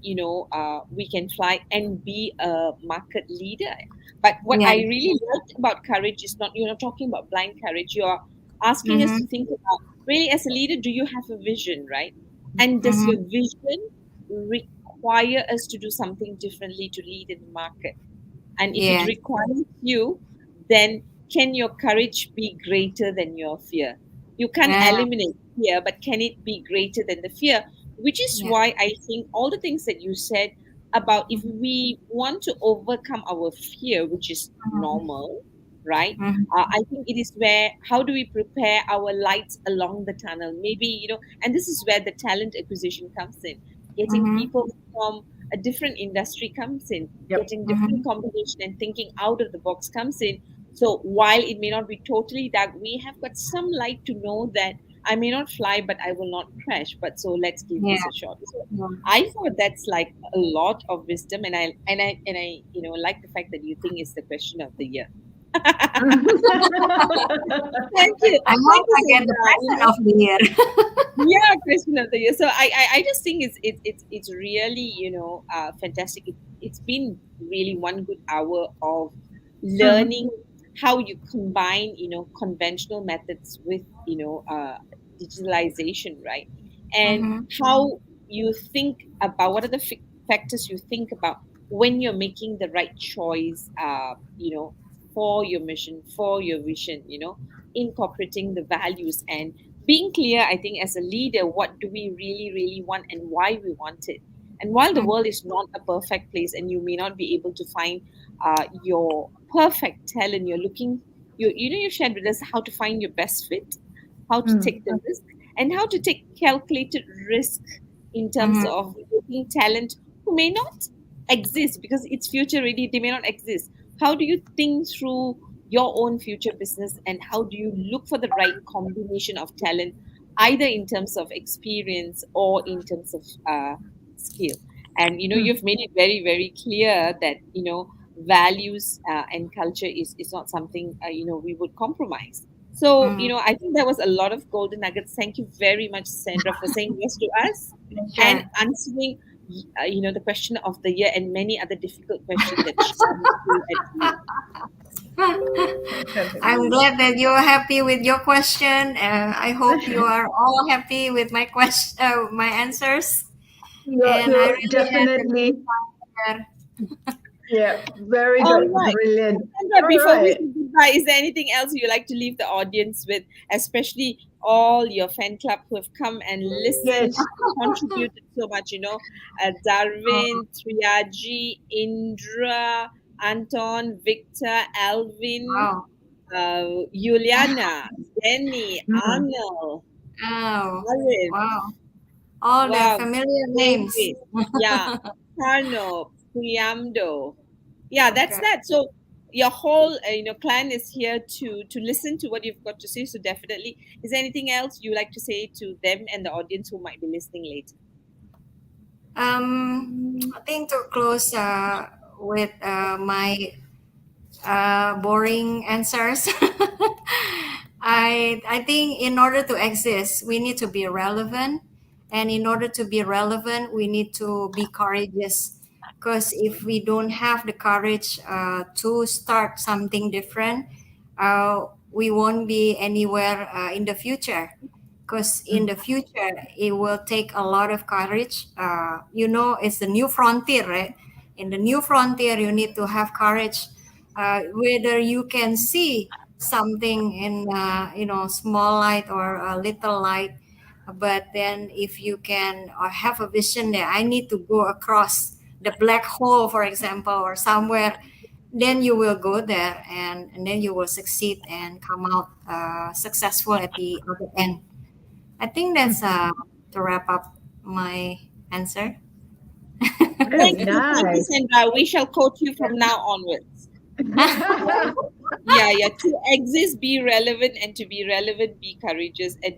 A: we can fly and be a market leader. But what
C: Yeah.
A: I really liked about courage is not, you're not talking about blind courage. You're asking us to
C: Mhm.
A: think about, really, as a leader, do you have a vision, right? And does your
C: Mhm.
A: vision require us to do something differently to lead in the market? And if it
C: Yes.
A: requires you, then can your courage be greater than your fear? You can't
C: Yeah.
A: eliminate fear, but can it be greater than the fear? Which is
C: Yeah.
A: why I think all the things that you said about, if
C: Mhm.
A: we want to overcome our fear, which is normal, right?
C: Mhm.
A: I think it is where, how do we prepare our lights along the tunnel? Maybe, and this is where the talent acquisition comes in. Getting
C: Mhm.
A: people from a different industry comes in,
B: Yep.
A: getting different
C: Mhm.
A: combination and thinking out of the box comes in. So while it may not be totally dark, we have got some light to know that I may not fly, but I will not crash. But so let's give
C: Yeah.
A: this a shot. So
C: Yeah.
A: I thought that's like a lot of wisdom, and I like the fact that you think it's the question of the year. Thank you,
C: I
A: thank
C: hope
A: you,
C: I get the
A: Sandra.
C: present of the year.
A: Yeah, question of the year. So I just think it's really, fantastic. It's been really one good hour of
B: Mm.
A: learning how you combine, conventional methods with, digitalization, right? And
C: Mhm.
A: how you think about, what are the factors you think about when you're making the right choice, for your mission, for your vision, incorporating the values and being clear. I think as a leader, what do we really, really want and why we want it? And while the
C: Mhm.
A: world is not a perfect place and you may not be able to find your perfect talent, you're looking you shared with us how to find your best fit, how to take the risk, and how to take calculated risk in terms
C: Mhm.
A: of getting talent who may not exist because it's future ready, they may not exist. How do you think through your own future business, and how do you look for the right combination of talent, either in terms of experience or in terms of skill? And you've made it very, very clear that values and culture is not something we would compromise. So,
C: Mm.
A: I think there was a lot of golden nuggets. Thank you very much, Sandra, for saying yes to us and
C: Sure.
A: answering, the question of the year and many other difficult questions that Sham threw at you.
C: I'm glad that you're happy with your question. I hope you are all happy with my my answers. And I
B: You're
C: really had a
B: definitely,
C: good time
B: yeah, very
A: All
B: good,
A: right.
B: brilliant.
A: Sandra,
B: All
A: before we
B: right.
A: say goodbye, is there anything else you'd like to leave the audience with, especially all your fan club who have come and listened,
B: Yes.
A: contributed so much,
C: there.
A: Darwin, Triaji, Indra, Anton, Victor, Alvin,
C: Wow.
A: Juliana, Jenny,
B: Mm.
A: Arnold,
C: Oh,
A: Arif,
C: wow. All the
A: wow,
C: familiar names.
A: David, yeah, Karno, Priamdo. Yeah, that's
C: Okay.
A: that. So your whole clan is here to listen to what you've got to say. So definitely, is there anything else you like to say to them and the audience who might be listening later?
C: I think to close with my boring answers. I think in order to exist, we need to be relevant, and in order to be relevant, we need to be courageous. Because if we don't have the courage to start something different, we won't be anywhere in the future. Because in the future, it will take a lot of courage. It's the new frontier, right? In the new frontier, you need to have courage, whether you can see something in small light or a little light, but then if you can have a vision that I need to go across the black hole, for example, or somewhere, then you will go there, and then you will succeed and come out successful at the other end. I think that's to wrap up my answer.
B: Very
A: Thank you,
B: nice.
A: Sandra. We shall quote you from now onwards. Yeah. To exist, be relevant, and to be relevant, be courageous. And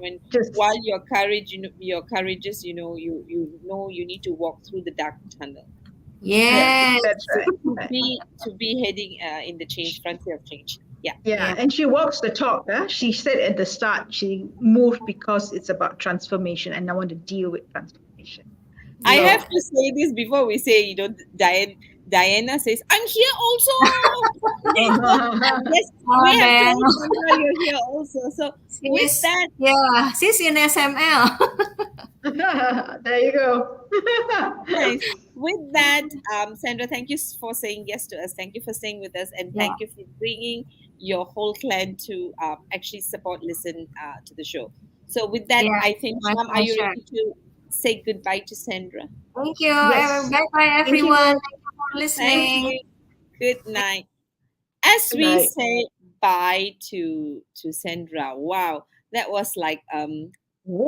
A: while
B: Just,
A: you're courageous, you need to walk through the dark tunnel. Yeah,
B: yeah,
C: Yes.
B: that's right. Right.
A: to be heading in the change frontier of change. Yeah.
C: Yeah.
B: Yeah, and she walks the talk. Huh? She said at the start she moved because it's about transformation, and I want to deal with transformation.
A: I
C: Yeah.
A: have
B: So,
A: to say this before we say, Diana says, I'm here also. Yes, we
C: Oh,
A: have
C: then
A: told Sandra you're here also. So with
C: she's
A: that,
C: yeah, she's in SML.
B: there you go.
A: nice. With that, Sandra, thank you for saying yes to us. Thank you for staying with us, and
C: Yeah.
A: thank you for bringing your whole clan to actually listen to the show. So with that,
C: Yeah.
A: I think,
C: My
A: Sham, are you
C: pleasure.
A: ready to say goodbye to Sandra?
C: Thank you.
B: Yes.
C: Bye bye,
B: Thank
C: everyone.
B: you.
C: Thank you for
A: Thank
C: listening.
A: you. Good night. As
B: Good
A: we
B: night.
A: say bye to Sandra, wow, that was like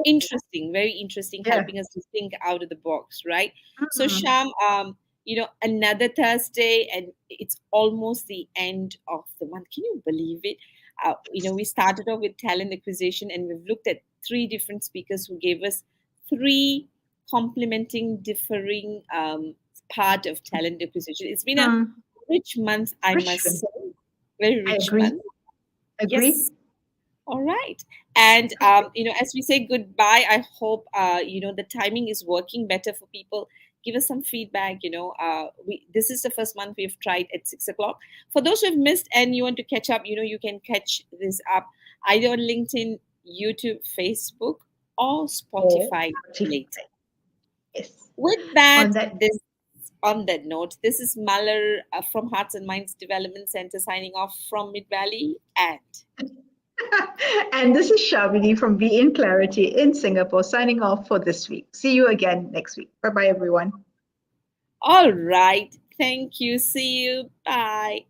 A: interesting, very interesting,
B: Yeah.
A: helping us to think out of the box, right? So
B: Mm.
A: Sham, another Thursday, and it's almost the end of the month. Can you believe it? We started off with talent acquisition, and we've looked at three different speakers who gave us three complementing, differing part of talent acquisition. It's been a
B: Mm.
A: rich month, I must
B: Richmond.
A: say, very
B: I
A: rich
B: agree.
A: month.
B: Agree.
A: Yes. All right. And as we say goodbye, I hope the timing is working better for people. Give us some feedback. We this is the first month we've tried at 6 o'clock. For those who have missed and you want to catch up, you can catch this up either on LinkedIn, YouTube, Facebook, or
B: Oh,
A: Spotify later.
B: yes.
A: With that,
B: On that.
A: this on that note, this is Malar from Hearts and Minds Development Center signing off from Mid Valley, and
B: And this is Shavini from Be in Clarity in Singapore signing off for this week. See you again next week. Bye bye, everyone.
A: all right. Thank you. See you. Bye.